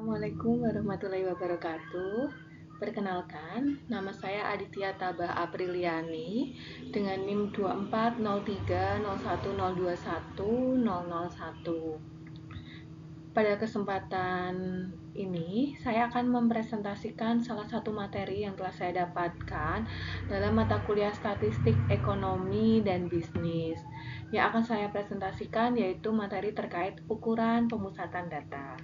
Assalamualaikum warahmatullahi wabarakatuh. Perkenalkan, nama saya Aditya Tabah Apriliani dengan NIM 240301021001. Pada kesempatan ini, saya akan mempresentasikan salah satu materi yang telah saya dapatkan dalam mata kuliah Statistik Ekonomi dan Bisnis. Yang akan saya presentasikan yaitu materi terkait ukuran pemusatan data.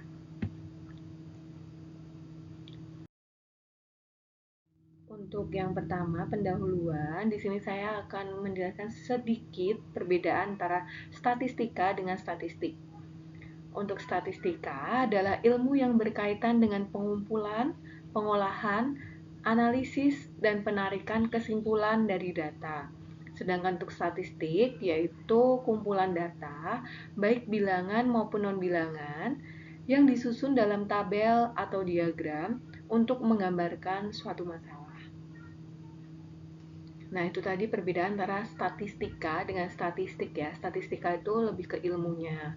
Untuk yang pertama, pendahuluan, di sini saya akan menjelaskan sedikit perbedaan antara statistika dengan statistik. Untuk statistika adalah ilmu yang berkaitan dengan pengumpulan, pengolahan, analisis, dan penarikan kesimpulan dari data. Sedangkan untuk statistik yaitu kumpulan data, baik bilangan maupun non-bilangan, yang disusun dalam tabel atau diagram untuk menggambarkan suatu masalah. Nah, itu tadi perbedaan antara statistika dengan statistik ya. Statistika itu lebih ke ilmunya.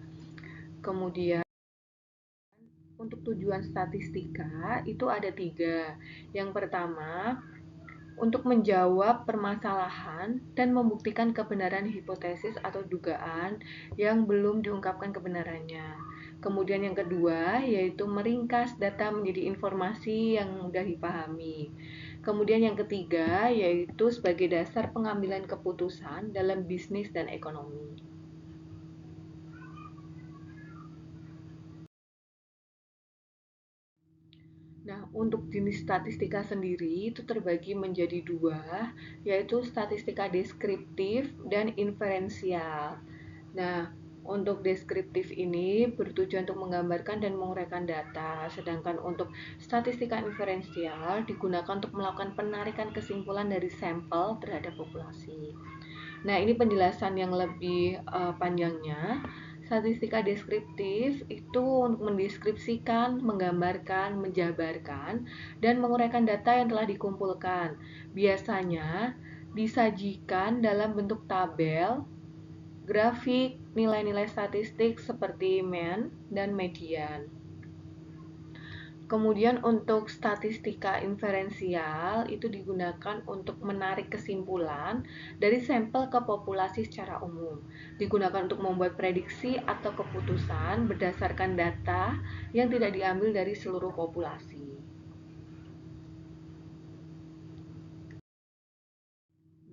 Kemudian, untuk tujuan statistika itu ada 3. Yang pertama, untuk menjawab permasalahan dan membuktikan kebenaran hipotesis atau dugaan yang belum diungkapkan kebenarannya. Kemudian yang kedua, yaitu meringkas data menjadi informasi yang mudah dipahami. Kemudian yang ketiga, yaitu sebagai dasar pengambilan keputusan dalam bisnis dan ekonomi. Nah, untuk jenis statistika sendiri itu terbagi menjadi 2, yaitu statistika deskriptif dan inferensial. Nah, untuk deskriptif ini bertujuan untuk menggambarkan dan menguraikan data, sedangkan untuk statistika inferensial digunakan untuk melakukan penarikan kesimpulan dari sampel terhadap populasi. Nah, ini penjelasan yang lebih panjangnya. Statistika deskriptif itu untuk mendeskripsikan, menggambarkan, menjabarkan, dan menguraikan data yang telah dikumpulkan. Biasanya disajikan dalam bentuk tabel, grafik, nilai-nilai statistik seperti mean dan median. Kemudian untuk statistika inferensial itu digunakan untuk menarik kesimpulan dari sampel ke populasi secara umum. Digunakan untuk membuat prediksi atau keputusan berdasarkan data yang tidak diambil dari seluruh populasi.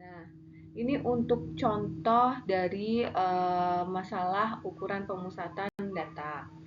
Nah, ini untuk contoh dari masalah ukuran pemusatan data.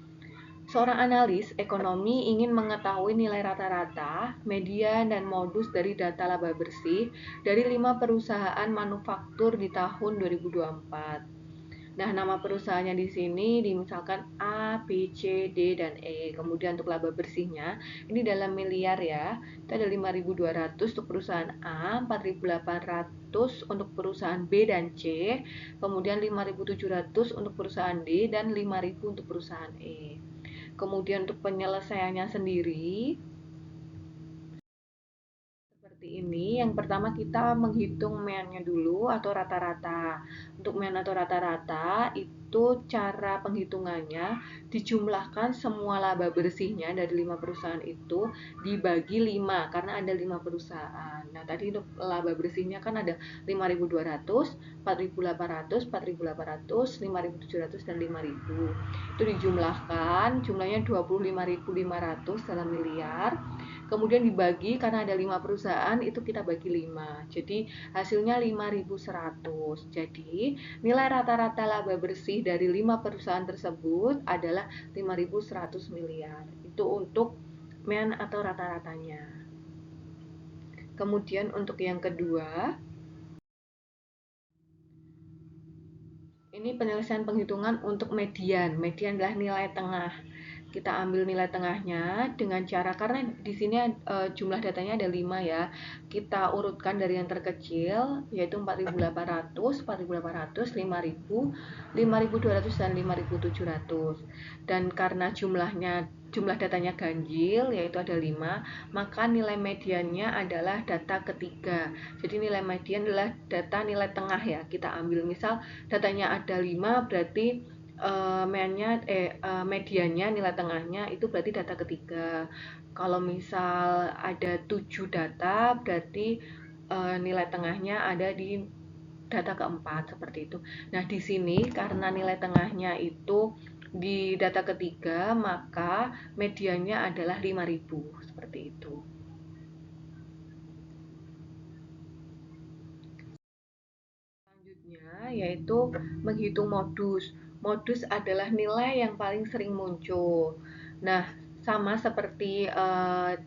Seorang analis ekonomi ingin mengetahui nilai rata-rata, median, dan modus dari data laba bersih dari 5 perusahaan manufaktur di tahun 2024. Nah, nama perusahaannya di sini misalkan A, B, C, D, dan E. Kemudian untuk laba bersihnya, ini dalam miliar ya. Itu ada 5.200 untuk perusahaan A, 4.800 untuk perusahaan B dan C, kemudian 5.700 untuk perusahaan D, dan 5.000 untuk perusahaan E. Kemudian untuk penyelesaiannya sendiri seperti ini. Yang pertama kita menghitung mean-nya dulu atau rata-rata. Untuk mean atau rata-rata itu cara penghitungannya dijumlahkan semua laba bersihnya dari 5 perusahaan itu dibagi 5 karena ada 5 perusahaan. Nah, tadi untuk laba bersihnya kan ada 5.200, 4.800, 4.800, 5.700 dan 5.000. Itu dijumlahkan, jumlahnya 25.500 dalam miliar. Kemudian dibagi karena ada 5 perusahaan itu kita bagi 5. Jadi hasilnya 5.100. Jadi nilai rata-rata laba bersih dari 5 perusahaan tersebut adalah 5.100 miliar. Itu untuk mean atau rata-ratanya. Kemudian untuk yang kedua, ini penyelesaian penghitungan untuk median. Median adalah nilai tengah. Kita ambil nilai tengahnya dengan cara, karena di sini jumlah datanya ada 5 ya. Kita urutkan dari yang terkecil yaitu 4.800, 4.800, 5.000, 5.200 dan 5.700. Dan karena jumlah datanya ganjil yaitu ada 5, maka nilai mediannya adalah data ketiga. Jadi nilai median adalah data nilai tengah ya. Kita ambil misal datanya ada 5, berarti mediannya, nilai tengahnya itu berarti data ketiga. Kalau misal ada 7 data, berarti nilai tengahnya ada di data keempat, seperti itu. Nah, di sini karena nilai tengahnya itu di data ketiga, maka mediannya adalah 5.000, seperti itu. Selanjutnya yaitu menghitung modus. Modus adalah nilai yang paling sering muncul. Nah, sama seperti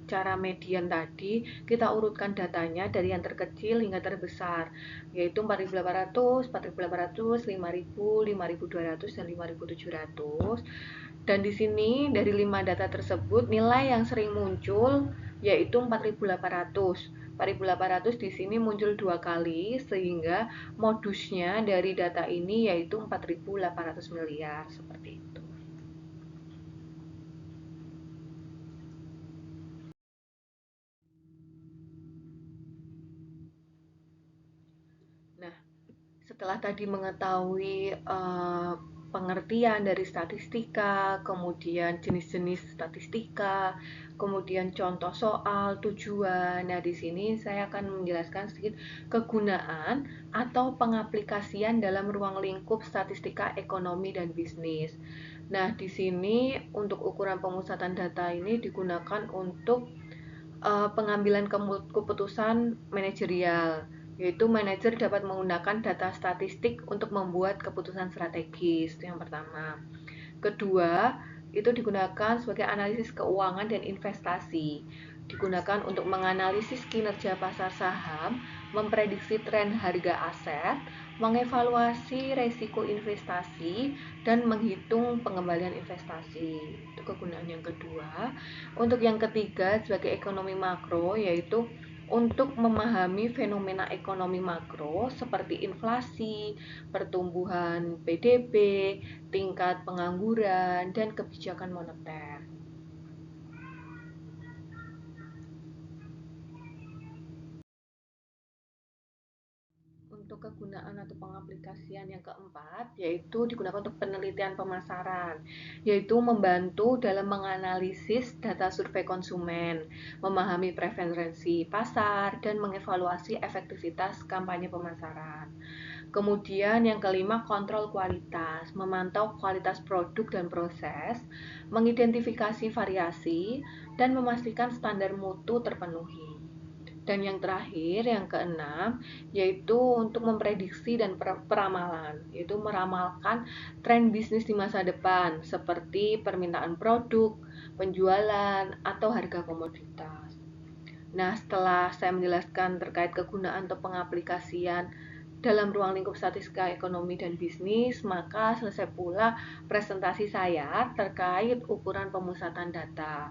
cara median tadi, kita urutkan datanya dari yang terkecil hingga terbesar, yaitu 4.800, 4.800, 5.000, 5.200, dan 5.700. Dan di sini dari 5 data tersebut, nilai yang sering muncul yaitu 4.800. 4.800 di sini muncul 2 kali, sehingga modusnya dari data ini yaitu 4.800 miliar, seperti itu. Nah, setelah tadi mengetahui pengertian dari statistika, kemudian jenis-jenis statistika, kemudian contoh soal, tujuan. Nah, di sini saya akan menjelaskan sedikit kegunaan atau pengaplikasian dalam ruang lingkup statistika ekonomi dan bisnis. Nah, di sini untuk ukuran pemusatan data ini digunakan untuk pengambilan keputusan manajerial, yaitu manajer dapat menggunakan data statistik untuk membuat keputusan strategis. Itu yang pertama. Kedua, itu digunakan sebagai analisis keuangan dan investasi. Digunakan untuk menganalisis kinerja pasar saham, memprediksi tren harga aset, mengevaluasi resiko investasi, dan menghitung pengembalian investasi. Itu kegunaan yang kedua. Untuk yang ketiga, sebagai ekonomi makro, yaitu untuk memahami fenomena ekonomi makro seperti inflasi, pertumbuhan PDB, tingkat pengangguran, dan kebijakan moneter. Untuk kegunaan atau pengaplikasian yang keempat, yaitu digunakan untuk penelitian pemasaran, yaitu membantu dalam menganalisis data survei konsumen, memahami preferensi pasar, dan mengevaluasi efektivitas kampanye pemasaran. Kemudian yang kelima, kontrol kualitas, memantau kualitas produk dan proses, mengidentifikasi variasi, dan memastikan standar mutu terpenuhi. Dan yang terakhir, yang keenam, yaitu untuk memprediksi dan peramalan, yaitu meramalkan tren bisnis di masa depan, seperti permintaan produk, penjualan, atau harga komoditas. Nah, setelah saya menjelaskan terkait kegunaan atau pengaplikasian dalam ruang lingkup statistika ekonomi dan bisnis, maka selesai pula presentasi saya terkait ukuran pemusatan data.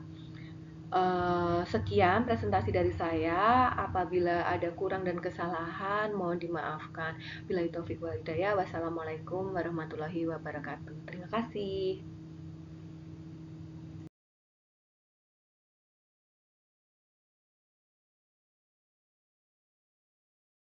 Sekian presentasi dari saya. Apabila ada kurang dan kesalahan, mohon dimaafkan. Billahi taufiq wal hidayah. Wassalamualaikum warahmatullahi wabarakatuh. Terima kasih.